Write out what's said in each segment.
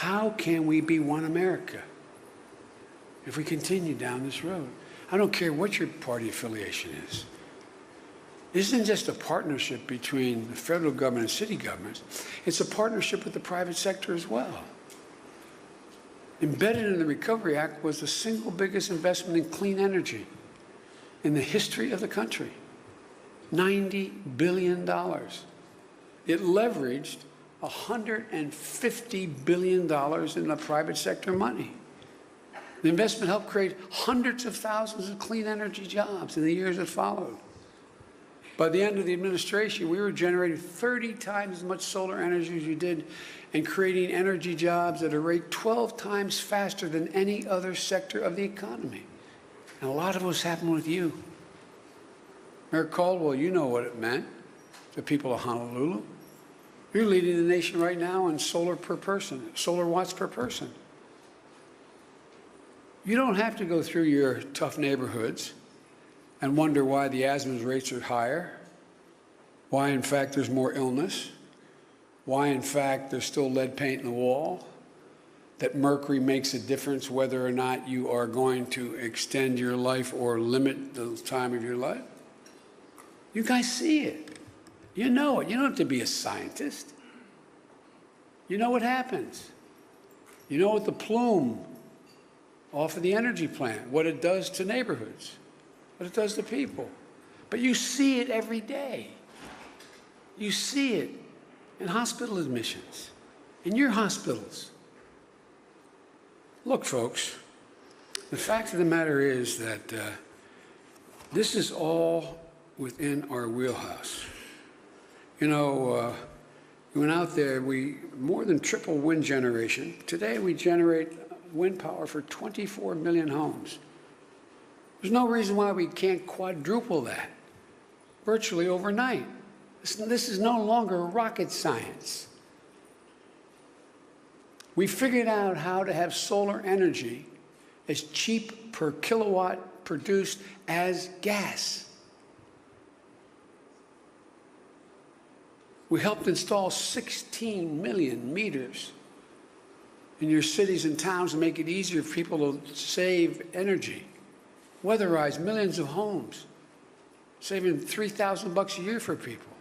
How can we be one America if we continue down this road? I don't care what your party affiliation is. This isn't just a partnership between the federal government and city governments. It's a partnership with the private sector as well. Embedded in the Recovery Act was the single biggest investment in clean energy in the history of the country. $90 billion. It leveraged $150 billion in the private sector money. The investment helped create hundreds of thousands of clean energy jobs in the years that followed. By the end of the administration, we were generating 30 times as much solar energy as you did and creating energy jobs at a rate 12 times faster than any other sector of the economy. And a lot of us happened with you. Mayor Caldwell, you know what it meant, the people of Honolulu. You're leading the nation right now in solar per person, solar watts per person. You don't have to go through your tough neighborhoods and wonder why the asthma rates are higher, why, in fact, there's more illness, why, in fact, there's still lead paint in the wall, that mercury makes a difference whether or not you are going to extend your life or limit the time of your life. You guys see it. You know it. You don't have to be a scientist. You know what happens. You know what the plume off of the energy plant, what it does to neighborhoods, what it does to people. But you see it every day. You see it in hospital admissions, in your hospitals. Look, folks, the fact of the matter is that this is all within our wheelhouse. You know, we went out there, we more than triple wind generation. Today we generate wind power for 24 million homes. There's no reason why we can't quadruple that virtually overnight. This is no longer rocket science. We figured out how to have solar energy as cheap per kilowatt produced as gas. We helped install 16 million meters in your cities and towns to make it easier for people to save energy. Weatherize millions of homes, saving $3,000 a year for people.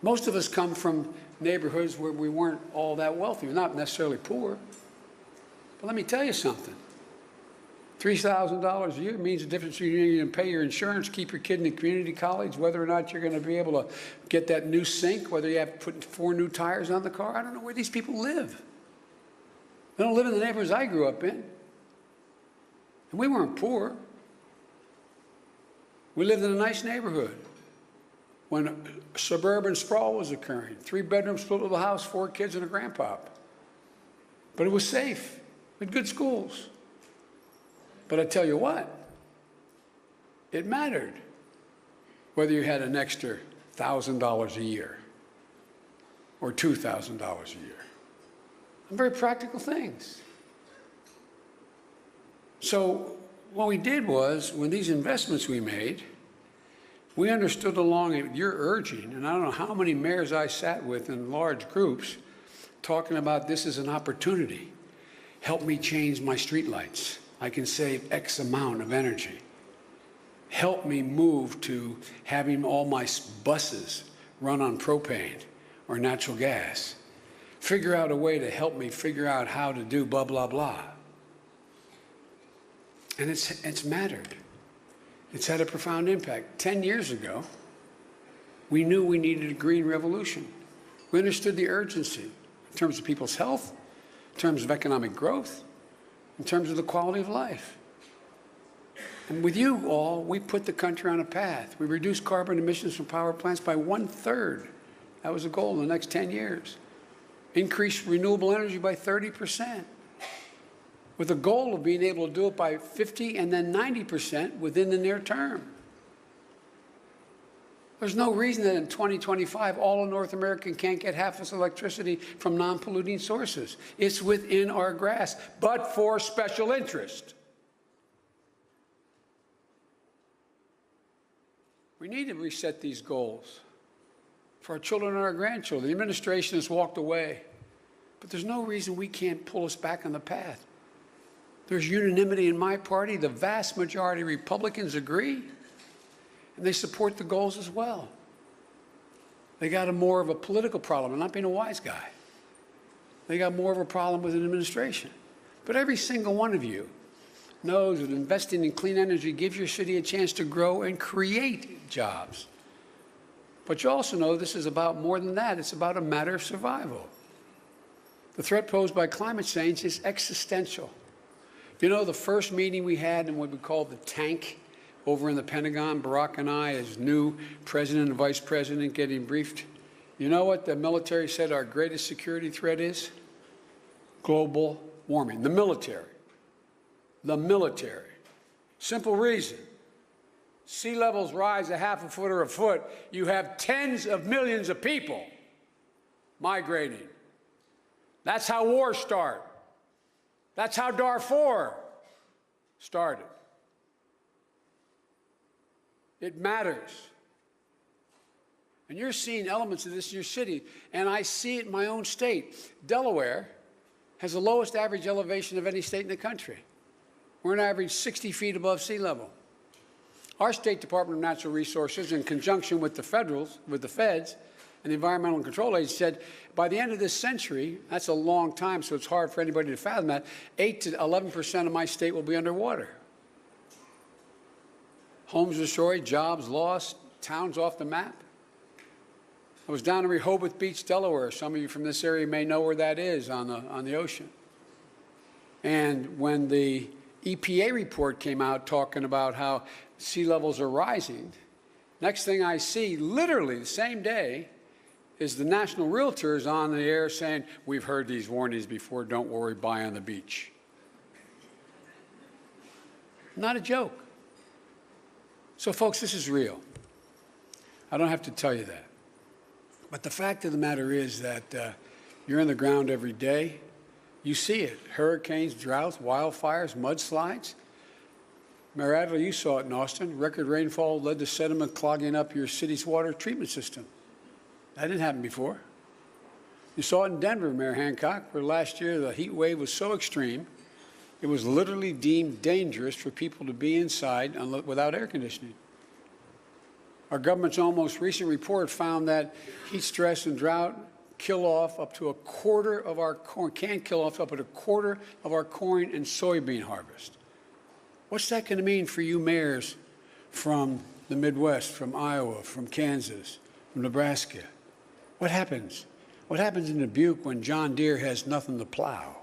Most of us come from neighborhoods where we weren't all that wealthy. We're not necessarily poor. But let me tell you something. $3,000 a year means the difference between you can pay your insurance, keep your kid in a community college, whether or not you're going to be able to get that new sink, whether you have to put 4 new tires on the car. I don't know where these people live. They don't live in the neighborhoods I grew up in. And we weren't poor. We lived in a nice neighborhood when suburban sprawl was occurring. 3 bedrooms, split little house, 4 kids and a grandpop. But it was safe. We had good schools. But I tell you what, it mattered whether you had an extra $1,000 a year or $2,000 a year. Very practical things. So what we did was, when these investments we made, we understood along your urging, and I don't know how many mayors I sat with in large groups talking about this as an opportunity. Help me change my streetlights. I can save X amount of energy. Help me move to having all my buses run on propane or natural gas. Figure out a way to help me figure out how to do blah, blah, blah. And it's mattered. It's had a profound impact. 10 years ago, we knew we needed a green revolution. We understood the urgency in terms of people's health, in terms of economic growth, in terms of the quality of life. And with you all, we put the country on a path. We reduced carbon emissions from power plants by 1/3. That was the goal in the next 10 years. Increased renewable energy by 30%, with a goal of being able to do it by 50 and then 90% within the near term. There's no reason that in 2025, all of North America can't get half its electricity from non-polluting sources. It's within our grasp, but for special interest. We need to reset these goals for our children and our grandchildren. The administration has walked away But there's no reason we can't pull us back on the path. There's unanimity in my party. The vast majority of Republicans agree, and they support the goals as well. They got more of a political problem. I'm not being a wise guy. They got more of a problem with an administration. But every single one of you knows that investing in clean energy gives your city a chance to grow and create jobs. But you also know this is about more than that. It's about a matter of survival. The threat posed by climate change is existential. You know, the first meeting we had in what we call the tank over in the Pentagon, Barack and I, as new president and vice president, getting briefed. You know what the military said our greatest security threat is? Global warming. The military. The military. Simple reason. Sea levels rise a half a foot or a foot. You have tens of millions of people migrating. That's how wars start. That's how Darfur started. It matters. And you're seeing elements of this in your city, and I see it in my own state. Delaware has the lowest average elevation of any state in the country. We're on average 60 feet above sea level. Our State Department of Natural Resources, in conjunction with the feds, and the Environmental Control Agency, said by the end of this century, that's a long time, so it's hard for anybody to fathom that, 8 to 11% of my state will be underwater. Homes destroyed, jobs lost, towns off the map. I was down in Rehoboth Beach, Delaware. Some of you from this area may know where that is on the ocean. And when the EPA report came out talking about how sea levels are rising, next thing I see, literally the same day, is the National Realtors on the air saying, we've heard these warnings before, don't worry, buy on the beach. Not a joke. So, folks, this is real. I don't have to tell you that. But the fact of the matter is that you're in the ground every day. You see it. Hurricanes, droughts, wildfires, mudslides. Mayor Adler, you saw it in Austin. Record rainfall led to sediment clogging up your city's water treatment system. That didn't happen before. You saw it in Denver, Mayor Hancock, where last year the heat wave was so extreme, it was literally deemed dangerous for people to be inside without air conditioning. Our government's almost recent report found that heat stress and drought kill off up to a quarter of our corn, can kill off up to a quarter of our corn and soybean harvest. What's that going to mean for you mayors from the Midwest, from Iowa, from Kansas, from Nebraska? What happens? What happens in Dubuque when John Deere has nothing to plow?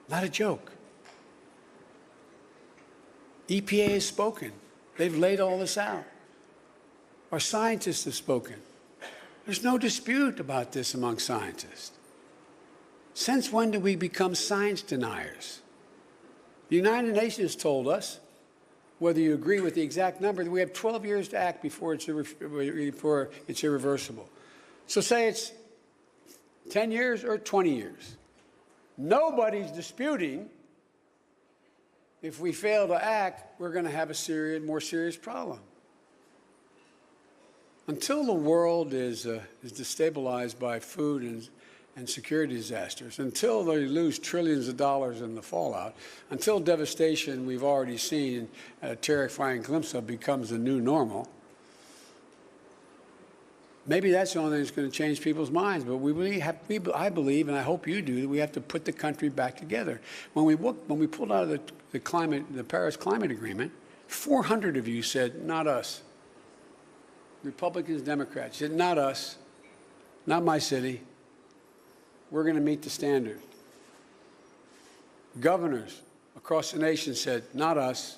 Not a joke. EPA has spoken. They've laid all this out. Our scientists have spoken. There's no dispute about this among scientists. Since when did we become science deniers? The United Nations told us, whether you agree with the exact number, that we have 12 years to act before it's irreversible. So say it's 10 years or 20 years. Nobody's disputing if we fail to act, we're going to have a more serious problem. Until the world is destabilized by food and security disasters, until they lose trillions of dollars in the fallout, until devastation we've already seen a terrifying glimpse of becomes the new normal, maybe that's the only thing that's going to change people's minds. But I believe, and I hope you do, that we have to put the country back together. When we pulled out of the Paris Climate Agreement, 400 of you said, not us. Republicans, Democrats said, not us, not my city. We're going to meet the standard. Governors across the nation said, not us,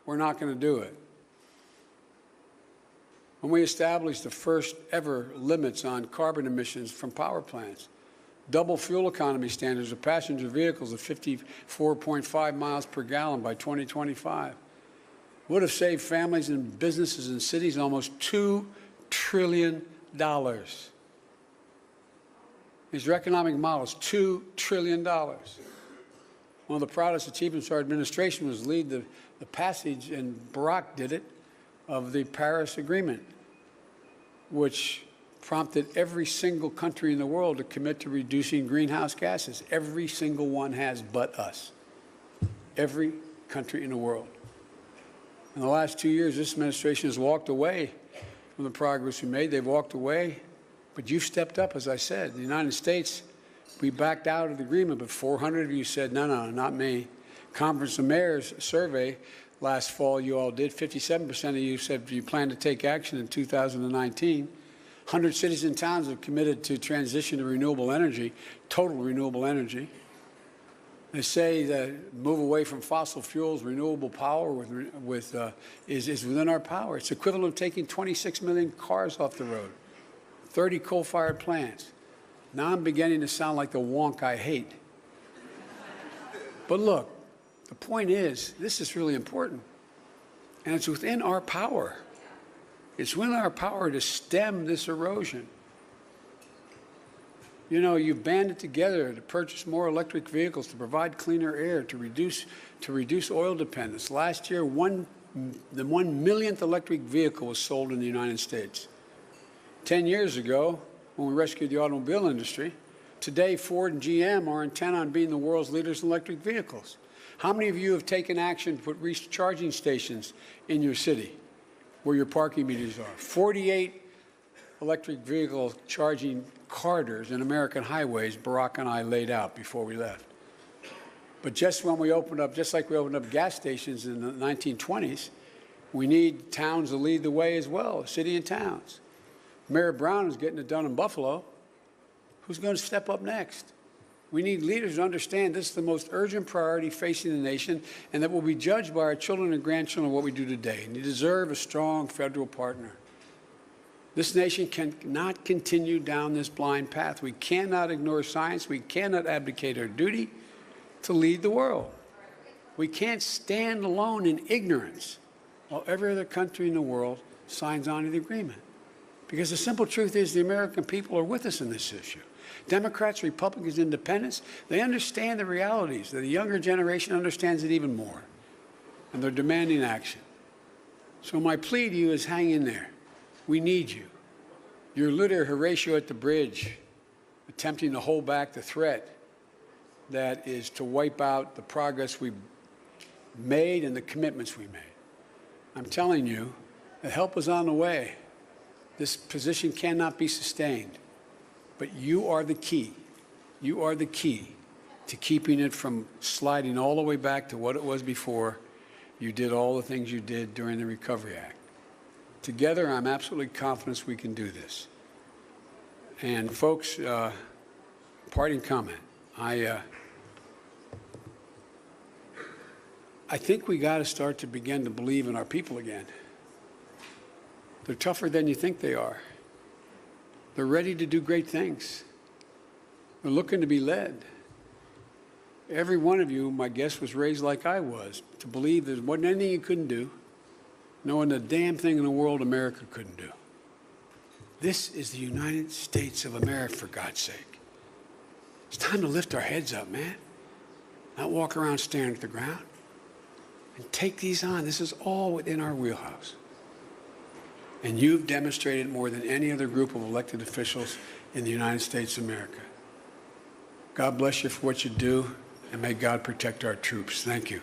we're not going to do it. When we established the first ever limits on carbon emissions from power plants, double fuel economy standards of passenger vehicles of 54.5 miles per gallon by 2025, would have saved families and businesses and cities almost $2 trillion. These are economic models, $2 trillion. One of the proudest achievements of our administration was lead the passage, and Barack did it, of the Paris Agreement, which prompted every single country in the world to commit to reducing greenhouse gases. Every single one has but us. Every country in the world. In the last 2 years, this administration has walked away from the progress we made. They've walked away, but you've stepped up, as I said. The United States, we backed out of the agreement, but 400 of you said, no, no, not me. Conference of Mayors survey last fall, you all did. 57% of you said you plan to take action in 2019. 100 cities and towns have committed to transition to renewable energy, total renewable energy. They say that move away from fossil fuels, renewable power is within our power. It's equivalent of taking 26 million cars off the road, 30 coal-fired plants. Now I'm beginning to sound like the wonk I hate. But look, the point is, this is really important, and it's within our power. It's within our power to stem this erosion. You know, you've banded together to purchase more electric vehicles, to provide cleaner air, to reduce oil dependence. Last year, the 1 millionth electric vehicle was sold in the United States. 10 years ago, when we rescued the automobile industry, today Ford and GM are intent on being the world's leaders in electric vehicles. How many of you have taken action to put recharging stations in your city where your parking meters are? 48 electric vehicle charging corridors in American highways Barack and I laid out before we left. But just when we opened up, just like we opened up gas stations in the 1920s, we need towns to lead the way as well, city and towns. Mayor Brown is getting it done in Buffalo. Who's going to step up next? We need leaders to understand this is the most urgent priority facing the nation, and that will be judged by our children and grandchildren what we do today. And you deserve a strong federal partner. This nation cannot continue down this blind path. We cannot ignore science. We cannot abdicate our duty to lead the world. We can't stand alone in ignorance while every other country in the world signs on to the agreement. Because the simple truth is the American people are with us in this issue. Democrats, Republicans, Independents, they understand the realities. The younger generation understands it even more. And they're demanding action. So my plea to you is hang in there. We need you. You're literally Horatio at the bridge, attempting to hold back the threat that is to wipe out the progress we've made and the commitments we made. I'm telling you, the help is on the way. This position cannot be sustained. But you are the key. You are the key to keeping it from sliding all the way back to what it was before you did all the things you did during the Recovery Act. Together, I'm absolutely confident we can do this. And folks, parting comment. I think we got to start to begin to believe in our people again. They're tougher than you think they are. They're ready to do great things. They're looking to be led. Every one of you, my guess, was raised like I was, to believe there wasn't anything you couldn't do, knowing the damn thing in the world America couldn't do. This is the United States of America, for God's sake. It's time to lift our heads up, man. Not walk around staring at the ground. And take these on. This is all within our wheelhouse. And you've demonstrated more than any other group of elected officials in the United States of America. God bless you for what you do, and may God protect our troops. Thank you.